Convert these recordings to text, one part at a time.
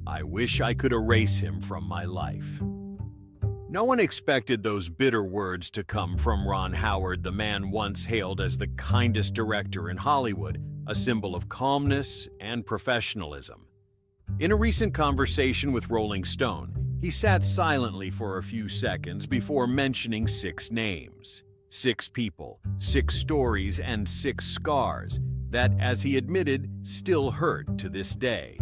I wish I could erase him from my life." No one expected those bitter words to come from Ron Howard, the man once hailed as the kindest director in Hollywood, a symbol of calmness and professionalism. In a recent conversation with Rolling Stone, he sat silently for a few seconds before mentioning 6 names, 6 people, 6 stories, and 6 scars that, as he admitted, still hurt to this day.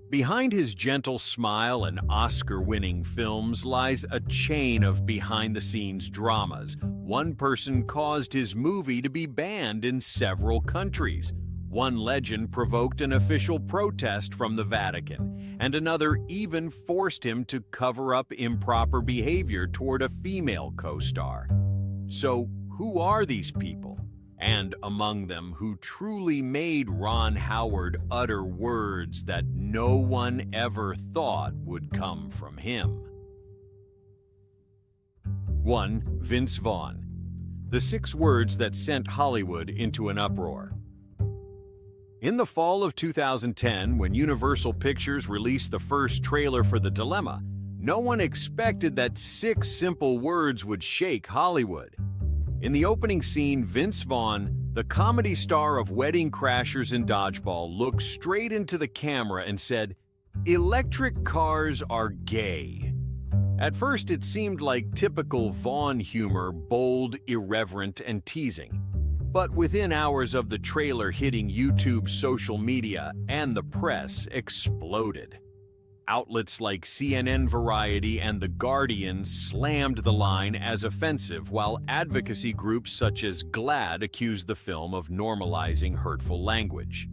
Behind his gentle smile and Oscar-winning films lies a chain of behind-the-scenes dramas. One person caused his movie to be banned in several countries. One legend provoked an official protest from the Vatican, and another even forced him to cover up improper behavior toward a female co-star. So, who are these people? And among them, who truly made Ron Howard utter words that no one ever thought would come from him? 1. Vince Vaughn. The 6 words that sent Hollywood into an uproar. In the fall of 2010, when Universal Pictures released the first trailer for The Dilemma, no one expected that 6 simple words would shake Hollywood. In the opening scene, Vince Vaughn, the comedy star of Wedding Crashers and Dodgeball, looked straight into the camera and said, "Electric cars are gay." At first, it seemed like typical Vaughn humor, bold, irreverent, and teasing. But within hours of the trailer hitting YouTube, social media, and the press exploded. Outlets like CNN, Variety, and The Guardian slammed the line as offensive, while advocacy groups such as GLAAD accused the film of normalizing hurtful language.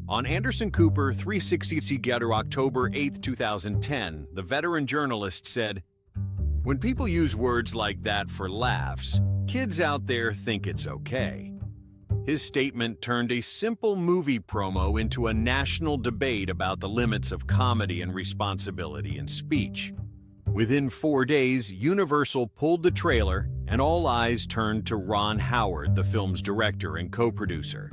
On Anderson Cooper 360 Together October 8, 2010, the veteran journalist said, "When people use words like that for laughs, kids out there think it's okay." His statement turned a simple movie promo into a national debate about the limits of comedy and responsibility in speech. Within 4 days, Universal pulled the trailer, and all eyes turned to Ron Howard, the film's director and co-producer.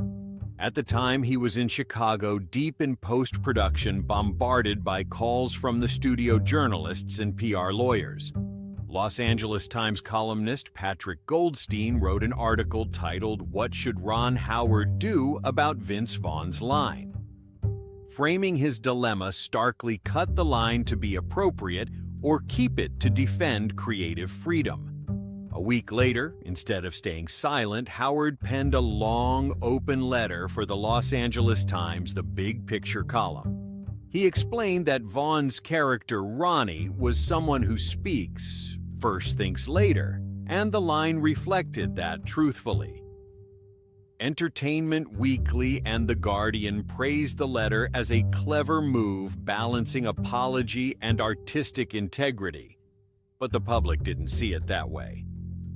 At the time, he was in Chicago, deep in post-production, bombarded by calls from the studio journalists and PR lawyers. Los Angeles Times columnist Patrick Goldstein wrote an article titled "What Should Ron Howard Do About Vince Vaughn's Line?" Framing his dilemma, starkly cut the line to be appropriate or keep it to defend creative freedom. A week later, instead of staying silent, Howard penned a long, open letter for the Los Angeles Times, the Big Picture column. He explained that Vaughn's character, Ronnie, was someone who speaks, first thinks later, and the line reflected that truthfully. Entertainment Weekly and The Guardian praised the letter as a clever move balancing apology and artistic integrity, but the public didn't see it that way.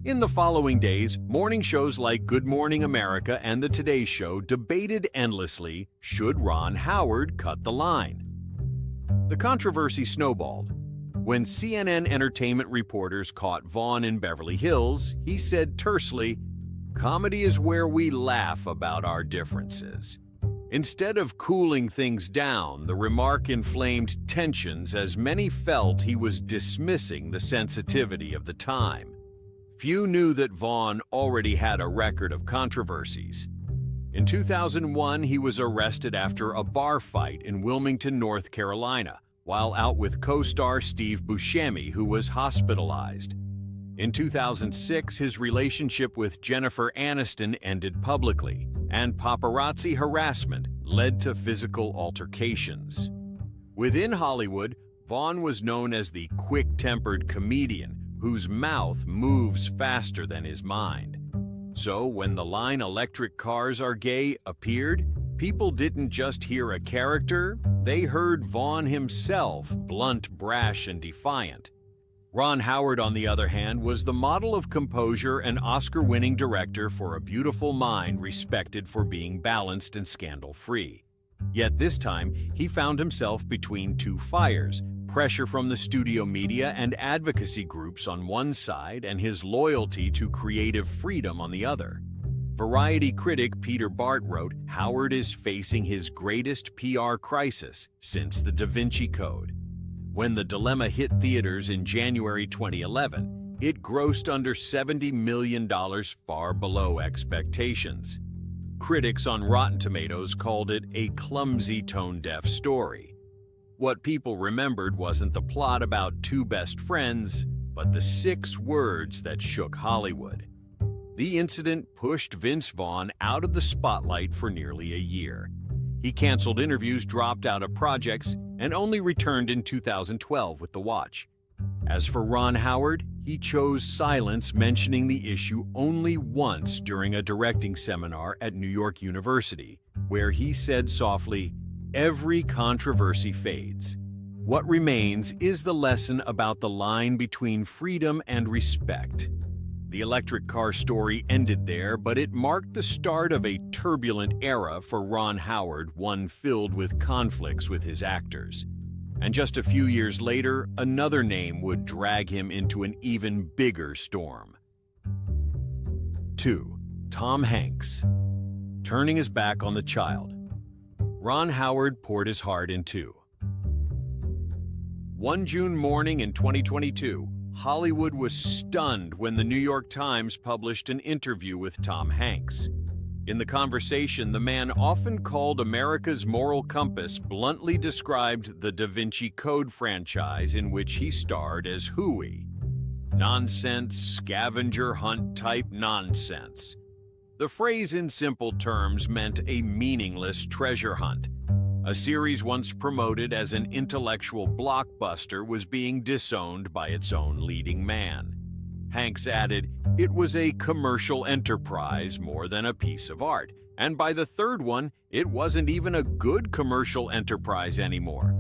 In the following days, morning shows like Good Morning America and The Today Show debated endlessly, should Ron Howard cut the line? The controversy snowballed. When CNN entertainment reporters caught Vaughn in Beverly Hills, he said tersely, "Comedy is where we laugh about our differences." Instead of cooling things down, the remark inflamed tensions as many felt he was dismissing the sensitivity of the time. Few knew that Vaughn already had a record of controversies. In 2001, he was arrested after a bar fight in Wilmington, North Carolina, while out with co-star Steve Buscemi, who was hospitalized. In 2006, his relationship with Jennifer Aniston ended publicly, and paparazzi harassment led to physical altercations. Within Hollywood, Vaughn was known as the quick-tempered comedian whose mouth moves faster than his mind. So when the line "electric cars are gay" appeared, people didn't just hear a character, they heard Vaughn himself, blunt, brash, and defiant. Ron Howard, on the other hand, was the model of composure and Oscar-winning director for A Beautiful Mind, respected for being balanced and scandal-free. Yet this time, he found himself between 2 fires, pressure from the studio media and advocacy groups on one side and his loyalty to creative freedom on the other. Variety critic Peter Bart wrote, "Howard is facing his greatest PR crisis since the Da Vinci Code." When The Dilemma hit theaters in January 2011, it grossed under $70 million, far below expectations. Critics on Rotten Tomatoes called it a clumsy, tone-deaf story. What people remembered wasn't the plot about two best friends, but the 6 words that shook Hollywood. The incident pushed Vince Vaughn out of the spotlight for nearly a year. He canceled interviews, dropped out of projects, and only returned in 2012 with The Watch. As for Ron Howard, he chose silence, mentioning the issue only once during a directing seminar at New York University, where he said softly, "Every controversy fades. What remains is the lesson about the line between freedom and respect." The electric car story ended there, but it marked the start of a turbulent era for Ron Howard, one filled with conflicts with his actors. And just a few years later, another name would drag him into an even bigger storm. 2. Tom Hanks. Turning his back on the child. Ron Howard poured his heart into. One June morning in 2022, Hollywood was stunned when the New York Times published an interview with Tom Hanks. In the conversation, the man often called America's moral compass bluntly described the Da Vinci Code franchise in which he starred as Huey. Nonsense, scavenger hunt type nonsense. The phrase in simple terms meant a meaningless treasure hunt. A series once promoted as an intellectual blockbuster was being disowned by its own leading man. Hanks added, it was a commercial enterprise more than a piece of art, and by the third one, it wasn't even a good commercial enterprise anymore.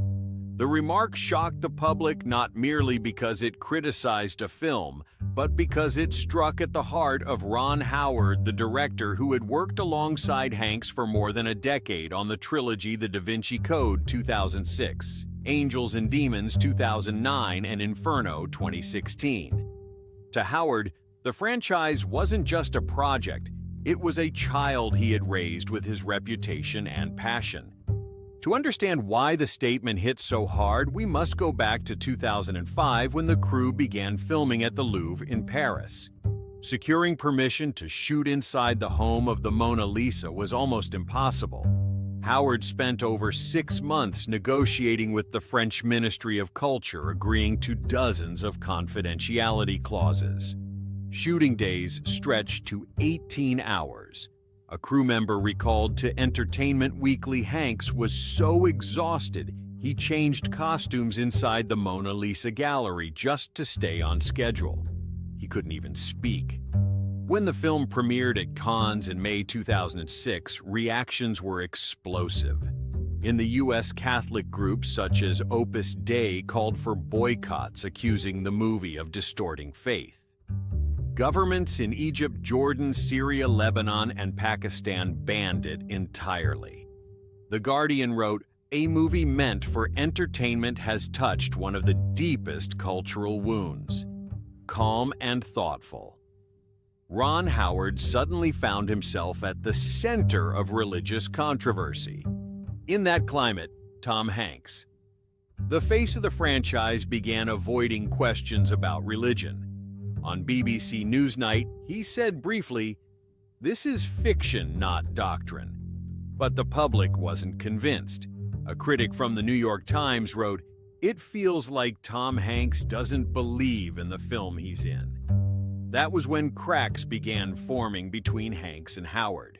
The remark shocked the public not merely because it criticized a film, but because it struck at the heart of Ron Howard, the director who had worked alongside Hanks for more than a decade on the trilogy The Da Vinci Code 2006, Angels and Demons 2009, and Inferno 2016. To Howard, the franchise wasn't just a project, it was a child he had raised with his reputation and passion. To understand why the statement hit so hard, we must go back to 2005 when the crew began filming at the Louvre in Paris. Securing permission to shoot inside the home of the Mona Lisa was almost impossible. Howard spent over 6 months negotiating with the French Ministry of Culture, agreeing to dozens of confidentiality clauses. Shooting days stretched to 18 hours. A crew member recalled to Entertainment Weekly Hanks was so exhausted he changed costumes inside the Mona Lisa gallery just to stay on schedule. He couldn't even speak. When the film premiered at Cannes in May 2006, reactions were explosive. In the U.S., Catholic groups such as Opus Dei called for boycotts, accusing the movie of distorting faith. Governments in Egypt, Jordan, Syria, Lebanon, and Pakistan banned it entirely. The Guardian wrote, "A movie meant for entertainment has touched one of the deepest cultural wounds." Calm and thoughtful, Ron Howard suddenly found himself at the center of religious controversy. In that climate, Tom Hanks, the face of the franchise, began avoiding questions about religion. On BBC Newsnight, he said briefly, "This is fiction, not doctrine." But the public wasn't convinced. A critic from the New York Times wrote, "It feels like Tom Hanks doesn't believe in the film he's in." That was when cracks began forming between Hanks and Howard.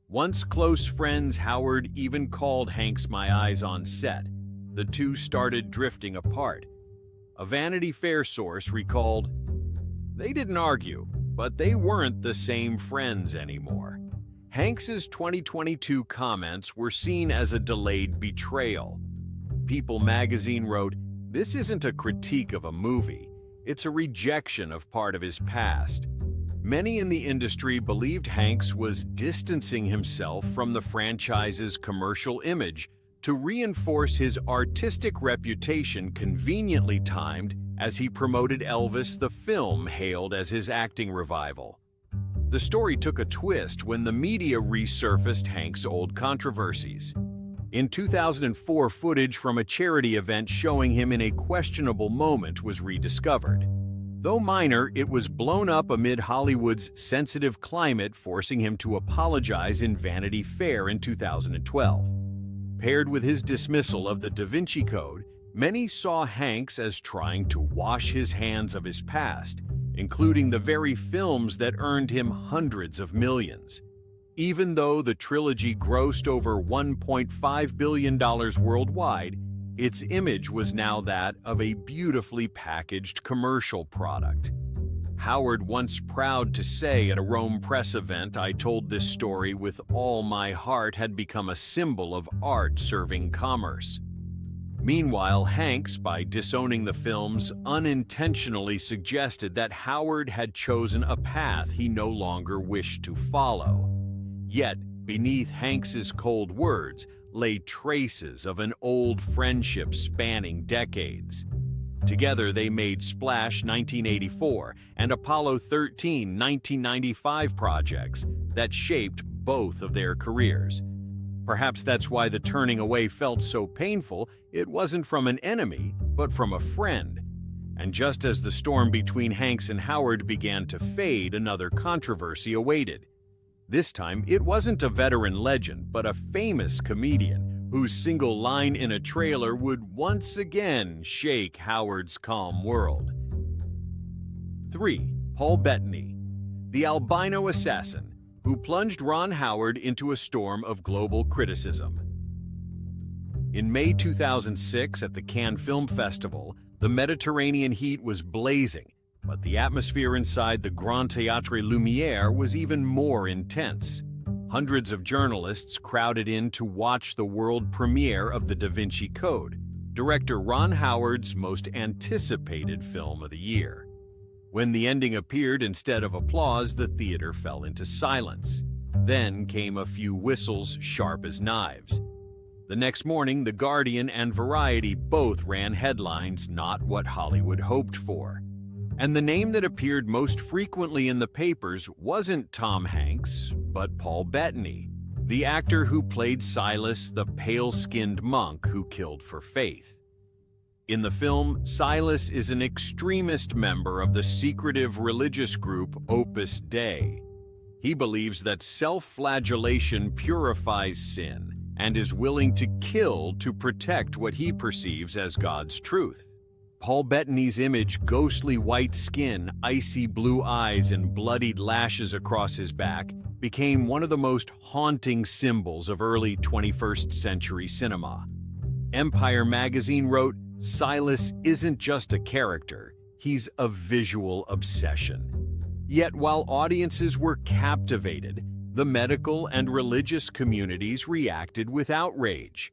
Once close friends, Howard even called Hanks "my eyes" on set. The two started drifting apart. A Vanity Fair source recalled, "They didn't argue, but they weren't the same friends anymore." Hanks's 2022 comments were seen as a delayed betrayal. People magazine wrote, "This isn't a critique of a movie, it's a rejection of part of his past." Many in the industry believed Hanks was distancing himself from the franchise's commercial image to reinforce his artistic reputation, conveniently timed as he promoted Elvis, the film hailed as his acting revival. The story took a twist when the media resurfaced Hank's old controversies. In 2004, footage from a charity event showing him in a questionable moment was rediscovered. Though minor, it was blown up amid Hollywood's sensitive climate, forcing him to apologize in Vanity Fair in 2012. Paired with his dismissal of the Da Vinci Code, many saw Hanks as trying to wash his hands of his past, including the very films that earned him hundreds of millions. Even though the trilogy grossed over $1.5 billion worldwide, its image was now that of a beautifully packaged commercial product. Howard once proud to say at a Rome press event, "I told this story with all my heart," had become a symbol of art serving commerce. Meanwhile, Hanks, by disowning the films, unintentionally suggested that Howard had chosen a path he no longer wished to follow. Yet, beneath Hanks's cold words lay traces of an old friendship spanning decades. Together they made Splash 1984 and Apollo 13 1995 projects that shaped both of their careers. Perhaps that's why the turning away felt so painful. It wasn't from an enemy, but from a friend. And just as the storm between Hanks and Howard began to fade, another controversy awaited. This time, it wasn't a veteran legend, but a famous comedian whose single line in a trailer would once again shake Howard's calm world. 3. Paul Bettany, the albino assassin who plunged Ron Howard into a storm of global criticism. In May 2006 at the Cannes Film Festival, the Mediterranean heat was blazing, but the atmosphere inside the Grand Théâtre Lumière was even more intense. Hundreds of journalists crowded in to watch the world premiere of the Da Vinci Code, director Ron Howard's most anticipated film of the year. When the ending appeared, instead of applause, the theater fell into silence. Then came a few whistles sharp as knives. The next morning, The Guardian and Variety both ran headlines not what Hollywood hoped for. And the name that appeared most frequently in the papers wasn't Tom Hanks, but Paul Bettany, the actor who played Silas, the pale-skinned monk who killed for faith. In the film, Silas is an extremist member of the secretive religious group Opus Dei. He believes that self-flagellation purifies sin and is willing to kill to protect what he perceives as God's truth. Paul Bettany's image, ghostly white skin, icy blue eyes, and bloodied lashes across his back, became one of the most haunting symbols of early 21st century cinema. Empire magazine wrote, "Silas isn't just a character, he's a visual obsession." Yet while audiences were captivated, the medical and religious communities reacted with outrage.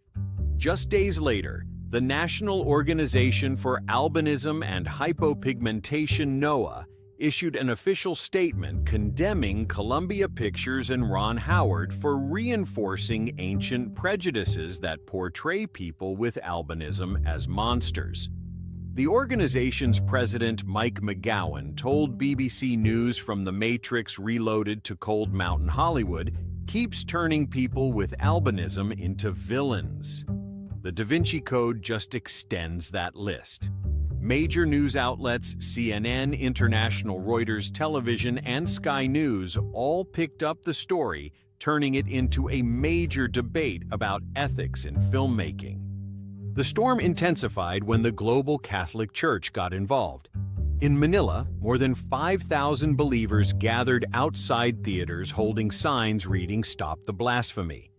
Just days later, the National Organization for Albinism and Hypopigmentation, NOAA, issued an official statement condemning Columbia Pictures and Ron Howard for reinforcing ancient prejudices that portray people with albinism as monsters. The organization's president, Mike McGowan, told BBC News from The Matrix Reloaded to Cold Mountain Hollywood, keeps turning people with albinism into villains. The Da Vinci Code just extends that list. Major news outlets, CNN, International Reuters Television, and Sky News all picked up the story, turning it into a major debate about ethics in filmmaking. The storm intensified when the global Catholic Church got involved. In Manila, more than 5,000 believers gathered outside theaters holding signs reading "Stop the Blasphemy."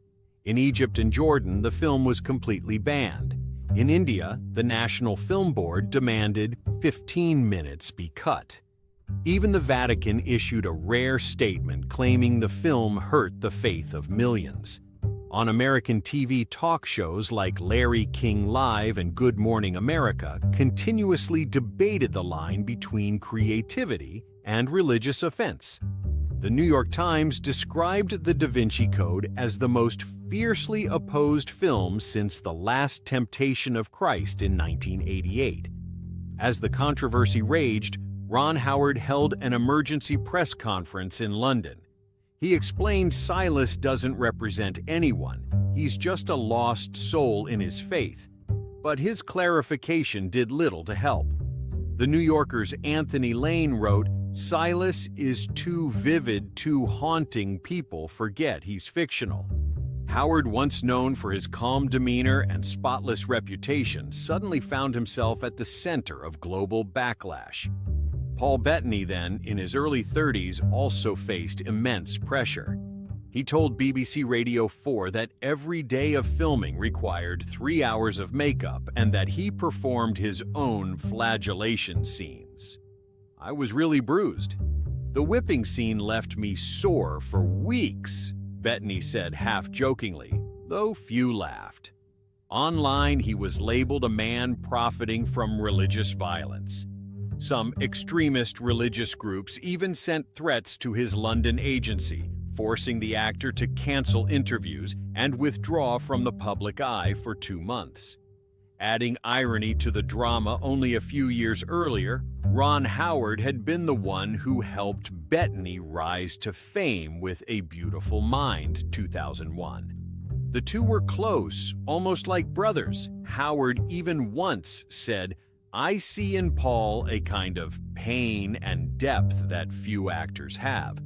In Egypt and Jordan, the film was completely banned. In India, the National Film Board demanded 15 minutes be cut. Even the Vatican issued a rare statement claiming the film hurt the faith of millions. On American TV talk shows like Larry King Live and Good Morning America continuously debated the line between creativity and religious offense. The New York Times described the Da Vinci Code as the most fiercely opposed film since The Last Temptation of Christ in 1988. As the controversy raged, Ron Howard held an emergency press conference in London. He explained Silas doesn't represent anyone, he's just a lost soul in his faith. But his clarification did little to help. The New Yorker's Anthony Lane wrote, "Silas is too vivid, too haunting, people forget he's fictional." Howard, once known for his calm demeanor and spotless reputation, suddenly found himself at the center of global backlash. Paul Bettany, then, in his early 30s, also faced immense pressure. He told BBC Radio 4 that every day of filming required 3 hours of makeup and that he performed his own flagellation scenes. "I was really bruised. The whipping scene left me sore for weeks," Bettany said half-jokingly, though few laughed. Online, he was labeled a man profiting from religious violence. Some extremist religious groups even sent threats to his London agency, forcing the actor to cancel interviews and withdraw from the public eye for 2 months. Adding irony to the drama, only a few years earlier, Ron Howard had been the one who helped Bettany rise to fame with A Beautiful Mind, 2001. The two were close, almost like brothers. Howard even once said, "I see in Paul a kind of pain and depth that few actors have."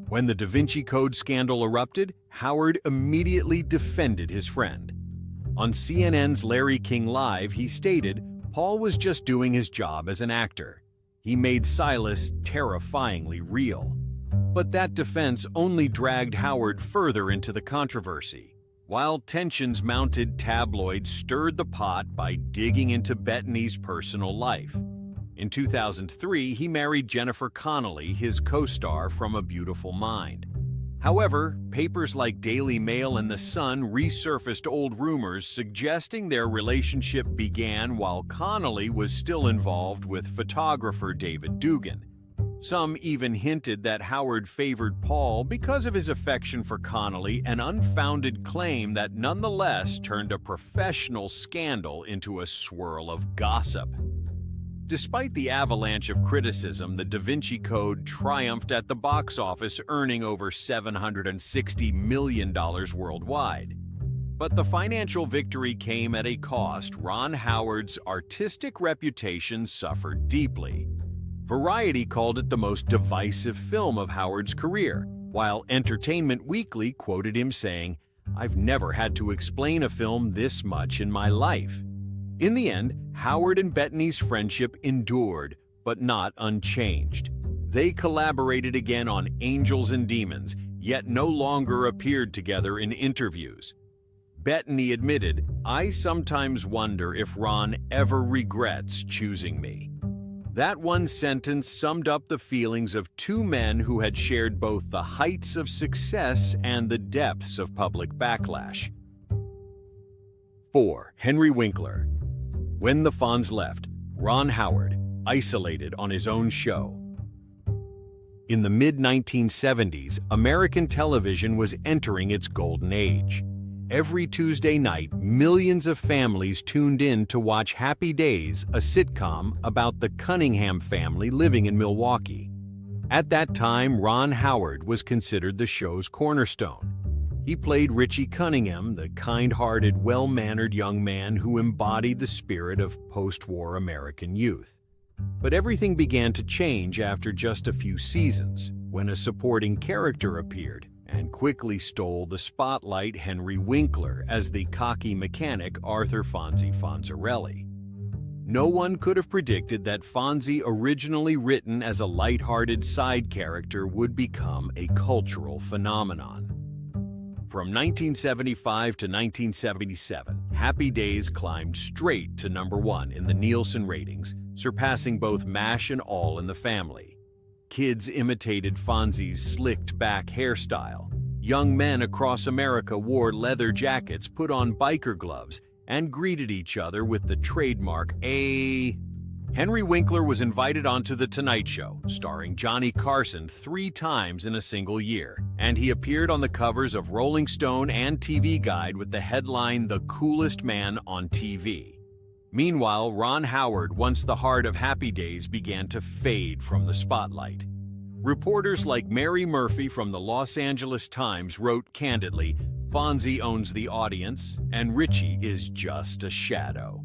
When the Da Vinci Code scandal erupted, Howard immediately defended his friend. On CNN's Larry King Live, he stated, Paul was just doing his job as an actor. He made Silas terrifyingly real. But that defense only dragged Howard further into the controversy. While tensions mounted, tabloids stirred the pot by digging into Bettany's personal life. In 2003, he married Jennifer Connelly, his co-star from A Beautiful Mind. However, papers like Daily Mail and The Sun resurfaced old rumors suggesting their relationship began while Connelly was still involved with photographer David Dugan. Some even hinted that Howard favored Paul because of his affection for Connelly, an unfounded claim that nonetheless turned a professional scandal into a swirl of gossip. Despite the avalanche of criticism, the Da Vinci Code triumphed at the box office, earning over $760 million worldwide. But the financial victory came at a cost. Ron Howard's artistic reputation suffered deeply. Variety called it the most divisive film of Howard's career, while Entertainment Weekly quoted him saying, "I've never had to explain a film this much in my life." In the end, Howard and Bettany's friendship endured, but not unchanged. They collaborated again on Angels and Demons, yet no longer appeared together in interviews. Bettany admitted, "I sometimes wonder if Ron ever regrets choosing me." That one sentence summed up the feelings of two men who had shared both the heights of success and the depths of public backlash. 4. Henry Winkler. When the Fonz left, Ron Howard, isolated on his own show. In the mid-1970s, American television was entering its golden age. Every Tuesday night, millions of families tuned in to watch Happy Days, a sitcom about the Cunningham family living in Milwaukee. At that time, Ron Howard was considered the show's cornerstone. He played Richie Cunningham, the kind-hearted, well-mannered young man who embodied the spirit of post-war American youth. But everything began to change after just a few seasons, when a supporting character appeared and quickly stole the spotlight, Henry Winkler, as the cocky mechanic Arthur Fonzie Fonzarelli. No one could have predicted that Fonzie, originally written as a light-hearted side character, would become a cultural phenomenon. From 1975 to 1977, Happy Days climbed straight to #1 in the Nielsen ratings, surpassing both MASH and All in the Family. Kids imitated Fonzie's slicked-back hairstyle. Young men across America wore leather jackets, put on biker gloves, and greeted each other with the trademark "A." Henry Winkler was invited onto The Tonight Show, starring Johnny Carson 3 times in a single year, and he appeared on the covers of Rolling Stone and TV Guide with the headline "The Coolest Man on TV." Meanwhile, Ron Howard, once the heart of Happy Days, began to fade from the spotlight. Reporters like Mary Murphy from the Los Angeles Times wrote candidly, "Fonzie owns the audience, and Richie is just a shadow."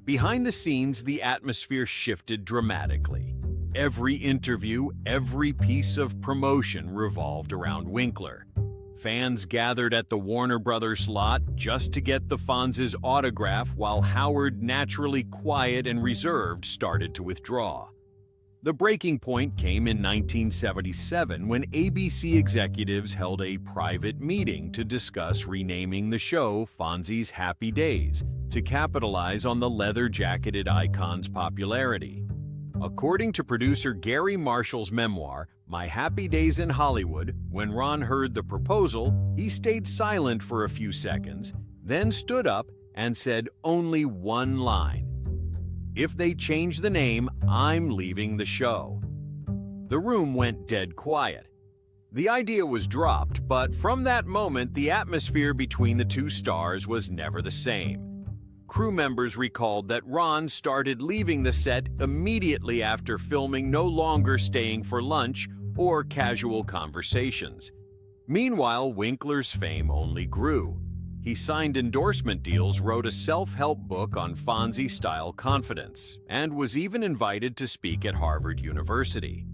Behind the scenes, the atmosphere shifted dramatically. Every interview, every piece of promotion revolved around Winkler. Fans gathered at the Warner Brothers lot just to get the Fonz's autograph, while Howard, naturally quiet and reserved, started to withdraw. The breaking point came in 1977 when ABC executives held a private meeting to discuss renaming the show Fonzie's Happy Days to capitalize on the leather-jacketed icon's popularity. According to producer Gary Marshall's memoir, My Happy Days in Hollywood, when Ron heard the proposal, he stayed silent for a few seconds, then stood up and said only one line: "If they change the name, I'm leaving the show." The room went dead quiet. The idea was dropped, but from that moment, the atmosphere between the two stars was never the same. Crew members recalled that Ron started leaving the set immediately after filming, no longer staying for lunch or casual conversations. Meanwhile, Winkler's fame only grew. He signed endorsement deals, wrote a self-help book on Fonzie-style confidence, and was even invited to speak at Harvard University.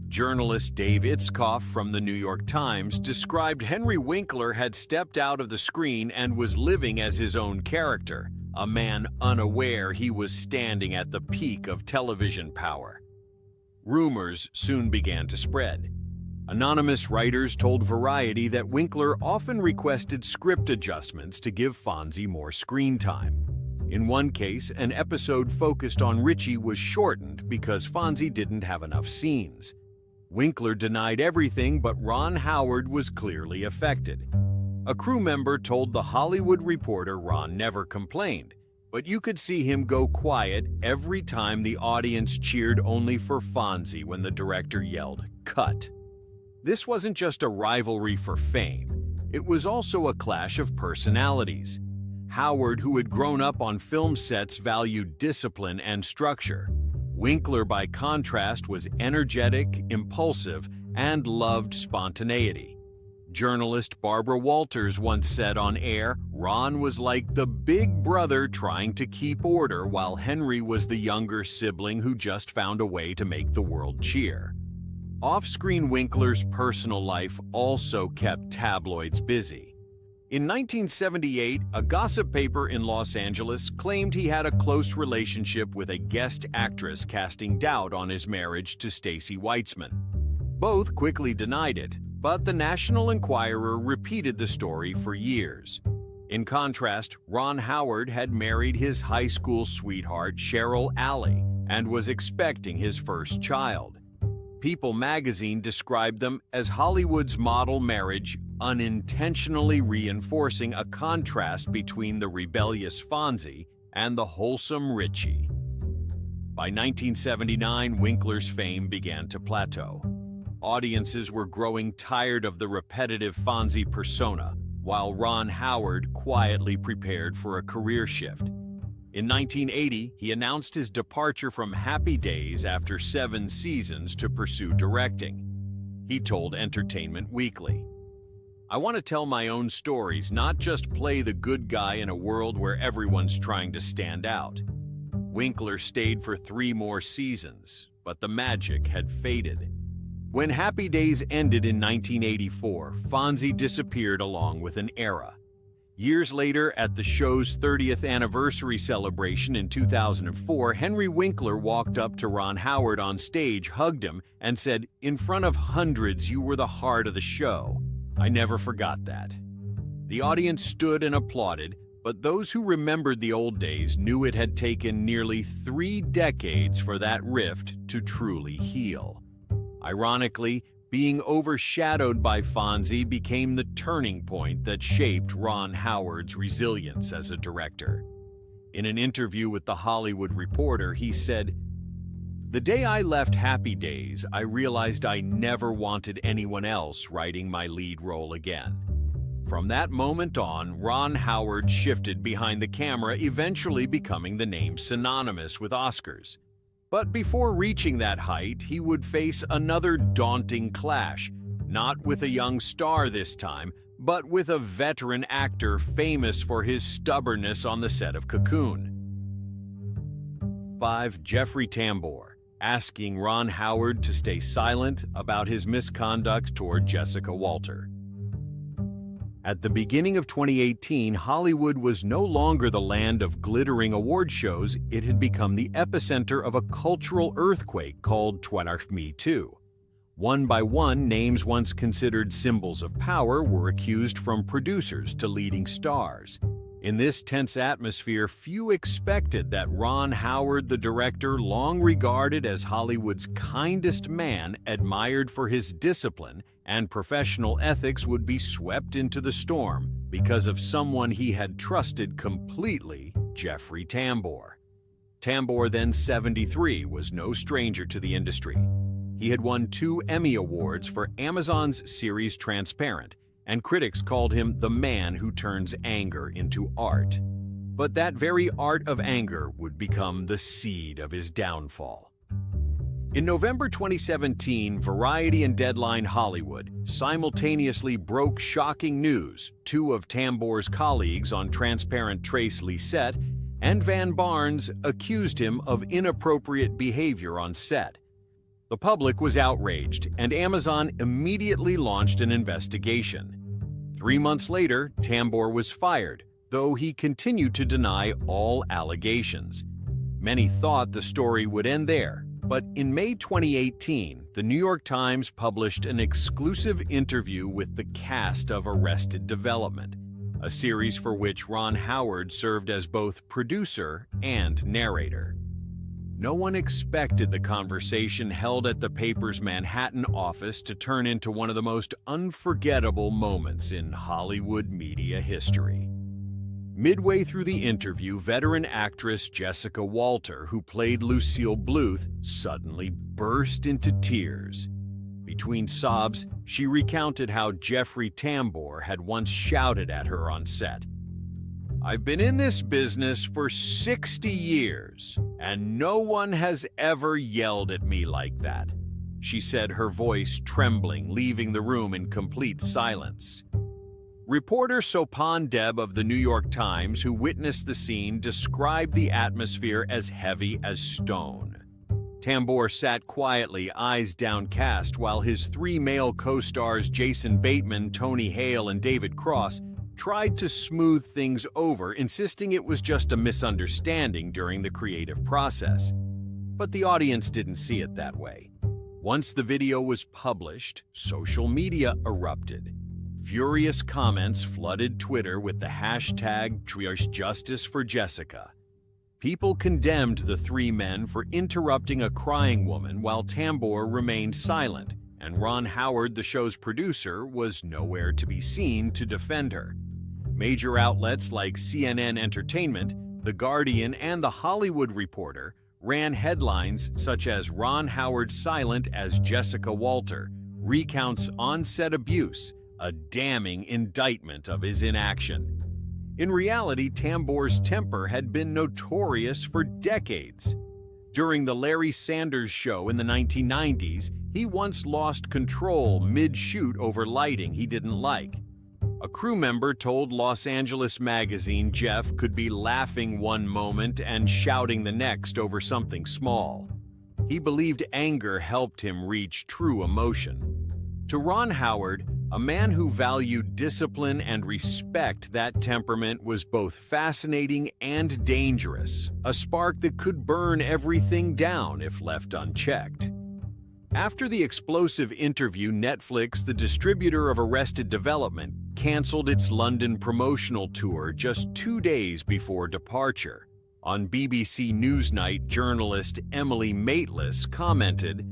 Journalist Dave Itzkoff from the New York Times described Henry Winkler had stepped out of the screen and was living as his own character, a man unaware he was standing at the peak of television power. Rumors soon began to spread. Anonymous writers told Variety that Winkler often requested script adjustments to give Fonzie more screen time. In one case, an episode focused on Richie was shortened because Fonzie didn't have enough scenes. Winkler denied everything, but Ron Howard was clearly affected. A crew member told The Hollywood Reporter Ron never complained, but you could see him go quiet every time the audience cheered only for Fonzie when the director yelled, "Cut." This wasn't just a rivalry for fame. It was also a clash of personalities. Howard, who had grown up on film sets, valued discipline and structure. Winkler, by contrast, was energetic, impulsive, and loved spontaneity. Journalist Barbara Walters once said on air, Ron was like the big brother trying to keep order, while Henry was the younger sibling who just found a way to make the world cheer. Off-screen, Winkler's personal life also kept tabloids busy. In 1978, a gossip paper in Los Angeles claimed he had a close relationship with a guest actress, casting doubt on his marriage to Stacy Weitzman. Both quickly denied it, but the National Enquirer repeated the story for years. In contrast, Ron Howard had married his high school sweetheart, Cheryl Alley, and was expecting his first child. People magazine described them as Hollywood's model marriage, unintentionally reinforcing a contrast between the rebellious Fonzie and the wholesome Richie. By 1979, Winkler's fame began to plateau. Audiences were growing tired of the repetitive Fonzie persona, while Ron Howard quietly prepared for a career shift. In 1980, he announced his departure from Happy Days after 7 seasons to pursue directing. He told Entertainment Weekly, "I want to tell my own stories, not just play the good guy in a world where everyone's trying to stand out." Winkler stayed for 3 more seasons, but the magic had faded. When Happy Days ended in 1984, Fonzie disappeared along with an era. Years later, at the show's 30th anniversary celebration in 2004, Henry Winkler walked up to Ron Howard on stage, hugged him, and said, "In front of hundreds, you were the heart of the show. I never forgot that." The audience stood and applauded, but those who remembered the old days knew it had taken nearly 3 decades for that rift to truly heal. Ironically, being overshadowed by Fonzie became the turning point that shaped Ron Howard's resilience as a director. In an interview with The Hollywood Reporter, he said, "The day I left Happy Days, I realized I never wanted anyone else writing my lead role again. From that moment on, Ron Howard shifted behind the camera, eventually becoming the name synonymous with Oscars. But before reaching that height, he would face another daunting clash, not with a young star this time, but with a veteran actor famous for his stubbornness on the set of Cocoon. 5. Jeffrey Tambor, asking Ron Howard to stay silent about his misconduct toward Jessica Walter. At the beginning of 2018, Hollywood was no longer the land of glittering award shows. It had become the epicenter of a cultural earthquake called Twitter Me Too. One by one, names once considered symbols of power were accused, from producers to leading stars. In this tense atmosphere, few expected that Ron Howard, the director, long regarded as Hollywood's kindest man, admired for his discipline and professional ethics, would be swept into the storm because of someone he had trusted completely, Jeffrey Tambor. Tambor, then 73, was no stranger to the industry. He had won 2 Emmy Awards for Amazon's series Transparent, and critics called him the man who turns anger into art. But that very art of anger would become the seed of his downfall. In November 2017, Variety and Deadline Hollywood simultaneously broke shocking news. 2 of Tambor's colleagues on Transparent, Trace Lysette and Van Barnes, accused him of inappropriate behavior on set. The public was outraged, and Amazon immediately launched an investigation. 3 months later, Tambor was fired, though he continued to deny all allegations. Many thought the story would end there, but in May 2018, the New York Times published an exclusive interview with the cast of Arrested Development, a series for which Ron Howard served as both producer and narrator. No one expected the conversation held at the paper's Manhattan office to turn into one of the most unforgettable moments in Hollywood media history. Midway through the interview, veteran actress Jessica Walter, who played Lucille Bluth, suddenly burst into tears. Between sobs, she recounted how Jeffrey Tambor had once shouted at her on set, "I've been in this business for 60 years, and no one has ever yelled at me like that," she said, her voice trembling, leaving the room in complete silence. Reporter Sopan Deb of the New York Times, who witnessed the scene, described the atmosphere as heavy as stone. Tambor sat quietly, eyes downcast, while his 3 male co-stars Jason Bateman, Tony Hale, and David Cross tried to smooth things over, insisting it was just a misunderstanding during the creative process. But the audience didn't see it that way. Once the video was published, social media erupted. Furious comments flooded Twitter with the hashtag #JusticeForJessica. People condemned the 3 men for interrupting a crying woman while Tambor remained silent, and Ron Howard, the show's producer, was nowhere to be seen to defend her. Major outlets like CNN Entertainment, The Guardian, and The Hollywood Reporter ran headlines such as "Ron Howard silent as Jessica Walter recounts on-set abuse, a damning indictment of his inaction." In reality, Tambor's temper had been notorious for decades. During the Larry Sanders Show in the 1990s, he once lost control mid-shoot over lighting he didn't like. A crew member told Los Angeles Magazine Jeff could be laughing one moment and shouting the next over something small. He believed anger helped him reach true emotion. To Ron Howard, a man who valued discipline and respect, that temperament was both fascinating and dangerous, a spark that could burn everything down if left unchecked. After the explosive interview, Netflix, the distributor of Arrested Development, canceled its London promotional tour just 2 days before departure. On BBC Newsnight, journalist Emily Maitlis commented,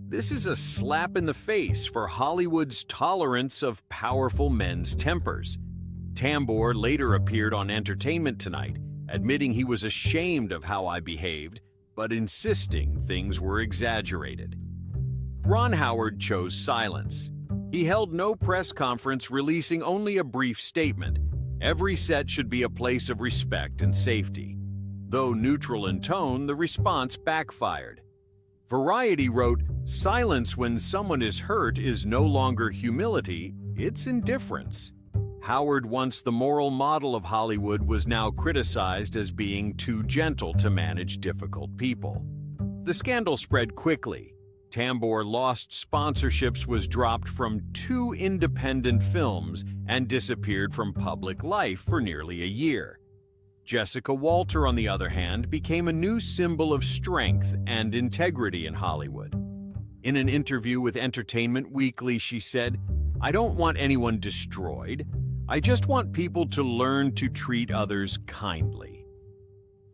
"This is a slap in the face for Hollywood's tolerance of powerful men's tempers." Tambor later appeared on Entertainment Tonight, admitting he was ashamed of how I behaved, but insisting things were exaggerated. Ron Howard chose silence. He held no press conference, releasing only a brief statement. Every set should be a place of respect and safety. Though neutral in tone, the response backfired. Variety wrote, "Silence when someone is hurt is no longer humility, it's indifference." Howard, once the moral model of Hollywood, was now criticized as being too gentle to manage difficult people. The scandal spread quickly. Tambor lost sponsorships, was dropped from 2 independent films, and disappeared from public life for nearly a year. Jessica Walter, on the other hand, became a new symbol of strength and integrity in Hollywood. In an interview with Entertainment Weekly, she said, "I don't want anyone destroyed. I just want people to learn to treat others kindly."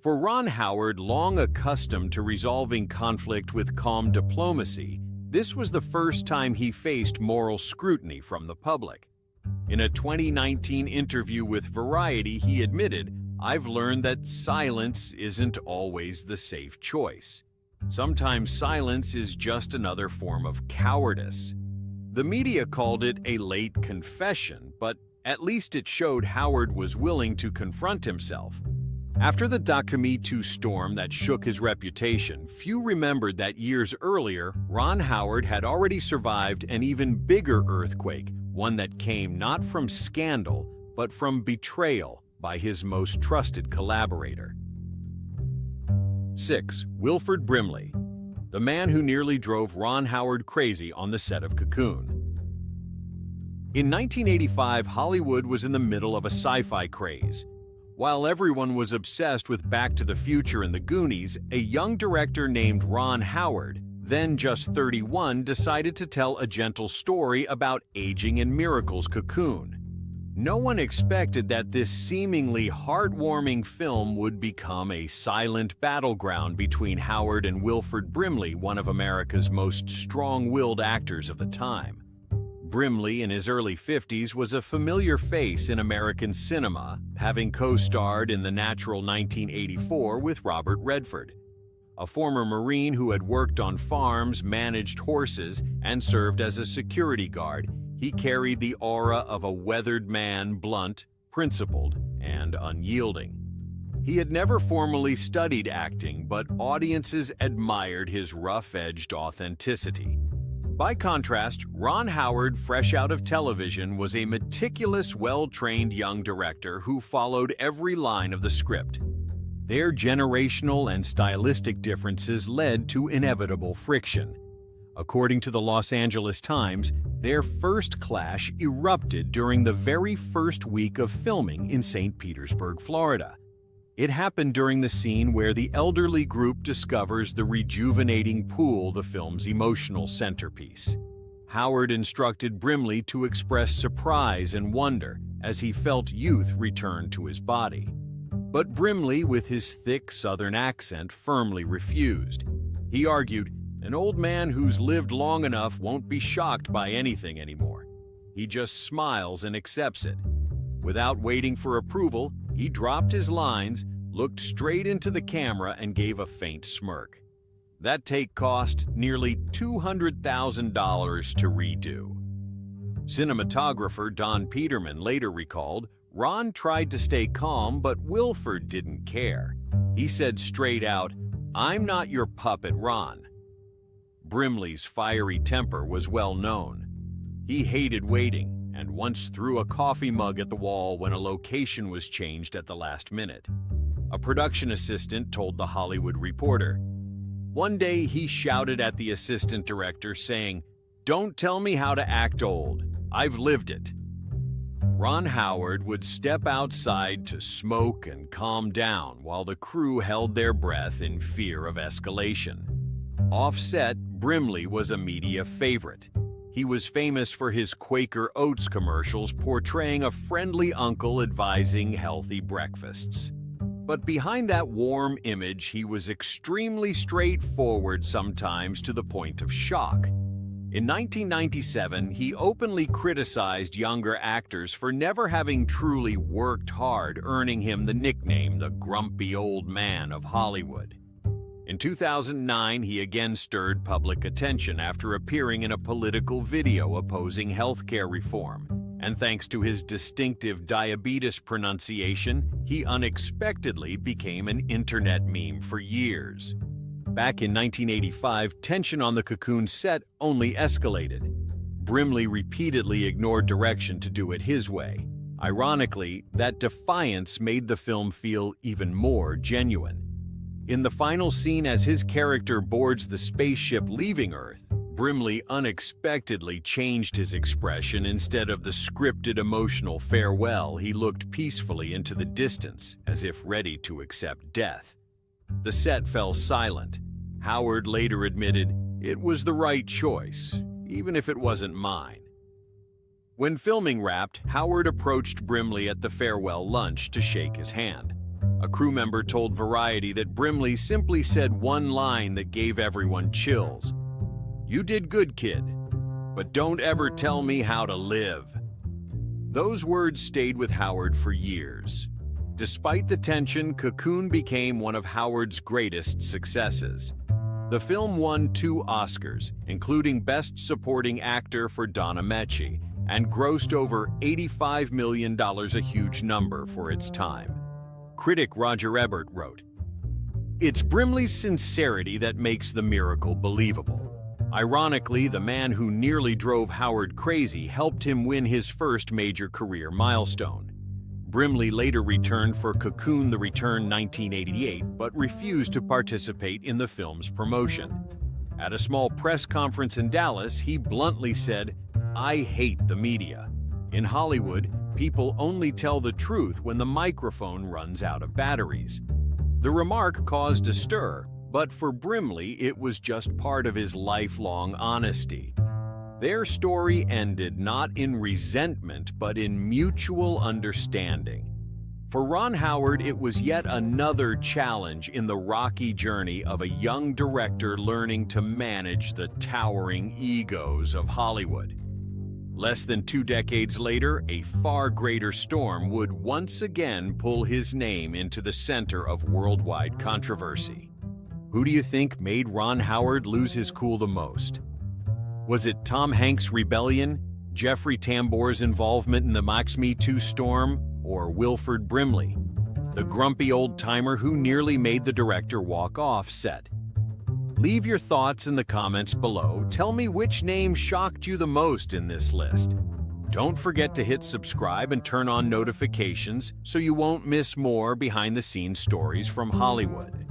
For Ron Howard, long accustomed to resolving conflict with calm diplomacy, this was the first time he faced moral scrutiny from the public. In a 2019 interview with Variety, he admitted, "I've learned that silence isn't always the safe choice. Sometimes silence is just another form of cowardice." The media called it a late confession, but at least it showed Howard was willing to confront himself. After the Me Too storm that shook his reputation, few remembered that years earlier, Ron Howard had already survived an even bigger earthquake, one that came not from scandal, but from betrayal by his most trusted collaborator. 6. Wilford Brimley, the man who nearly drove Ron Howard crazy on the set of Cocoon. In 1985, Hollywood was in the middle of a sci-fi craze. While everyone was obsessed with Back to the Future and the Goonies, a young director named Ron Howard, then just 31, decided to tell a gentle story about aging in Miracle's Cocoon. No one expected that this seemingly heartwarming film would become a silent battleground between Howard and Wilford Brimley, one of America's most strong-willed actors of the time. Brimley, in his early 50s, was a familiar face in American cinema, having co-starred in The Natural 1984 with Robert Redford. A former Marine who had worked on farms, managed horses, and served as a security guard, he carried the aura of a weathered man, blunt, principled, and unyielding. He had never formally studied acting, but audiences admired his rough-edged authenticity. By contrast, Ron Howard, fresh out of television, was a meticulous, well-trained young director who followed every line of the script. Their generational and stylistic differences led to inevitable friction. According to the Los Angeles Times, their first clash erupted during the very first week of filming in St. Petersburg, Florida. It happened during the scene where the elderly group discovers the rejuvenating pool, the film's emotional centerpiece. Howard instructed Brimley to express surprise and wonder as he felt youth return to his body. But Brimley, with his thick Southern accent, firmly refused. He argued, "An old man who's lived long enough won't be shocked by anything anymore. He just smiles and accepts it." Without waiting for approval, he dropped his lines, looked straight into the camera, and gave a faint smirk. That take cost nearly $200,000 to redo. Cinematographer Don Peterman later recalled, "Ron tried to stay calm, but Wilford didn't care. He said straight out, 'I'm not your puppet, Ron.'" Brimley's fiery temper was well known. He hated waiting, and once threw a coffee mug at the wall when a location was changed at the last minute. A production assistant told The Hollywood Reporter. One day he shouted at the assistant director, saying, "Don't tell me how to act old. I've lived it." Ron Howard would step outside to smoke and calm down while the crew held their breath in fear of escalation. Off-set, Brimley was a media favorite. He was famous for his Quaker Oats commercials portraying a friendly uncle advising healthy breakfasts. But behind that warm image, he was extremely straightforward, sometimes to the point of shock. In 1997, he openly criticized younger actors for never having truly worked hard, earning him the nickname the grumpy old man of Hollywood. In In 2009, he again stirred public attention after appearing in a political video opposing healthcare reform. And thanks to his distinctive diabetes pronunciation, he unexpectedly became an internet meme for years. Back in 1985, tension on the Cocoon set only escalated. Brimley repeatedly ignored direction to do it his way. Ironically, that defiance made the film feel even more genuine. In the final scene, as his character boards the spaceship leaving Earth, Brimley unexpectedly changed his expression. Instead of the scripted emotional farewell, he looked peacefully into the distance, as if ready to accept death. The set fell silent. Howard later admitted, "It was the right choice, even if it wasn't mine." When filming wrapped, Howard approached Brimley at the farewell lunch to shake his hand. A crew member told Variety that Brimley simply said one line that gave everyone chills. "You did good, kid, but don't ever tell me how to live." Those words stayed with Howard for years. Despite the tension, Cocoon became one of Howard's greatest successes. The film won 2 Oscars, including Best Supporting Actor for Don Ameche, and grossed over $85 million, a huge number for its time. Critic Roger Ebert wrote, "It's Brimley's sincerity that makes the miracle believable." Ironically, the man who nearly drove Howard crazy helped him win his first major career milestone. Brimley later returned for Cocoon: The Return 1988, but refused to participate in the film's promotion. At a small press conference in Dallas, he bluntly said, "I hate the media. In Hollywood, people only tell the truth when the microphone runs out of batteries." The remark caused a stir, but for Brimley, it was just part of his lifelong honesty. Their story ended not in resentment, but in mutual understanding. For Ron Howard, it was yet another challenge in the rocky journey of a young director learning to manage the towering egos of Hollywood. Less than 2 decades later, a far greater storm would once again pull his name into the center of worldwide controversy. Who do you think made Ron Howard lose his cool the most? Was it Tom Hanks' rebellion, Jeffrey Tambor's involvement in the Me Too storm, or Wilford Brimley, the grumpy old-timer who nearly made the director walk off set? Leave your thoughts in the comments below. Tell me which name shocked you the most in this list. Don't forget to hit subscribe and turn on notifications so you won't miss more behind-the-scenes stories from Hollywood.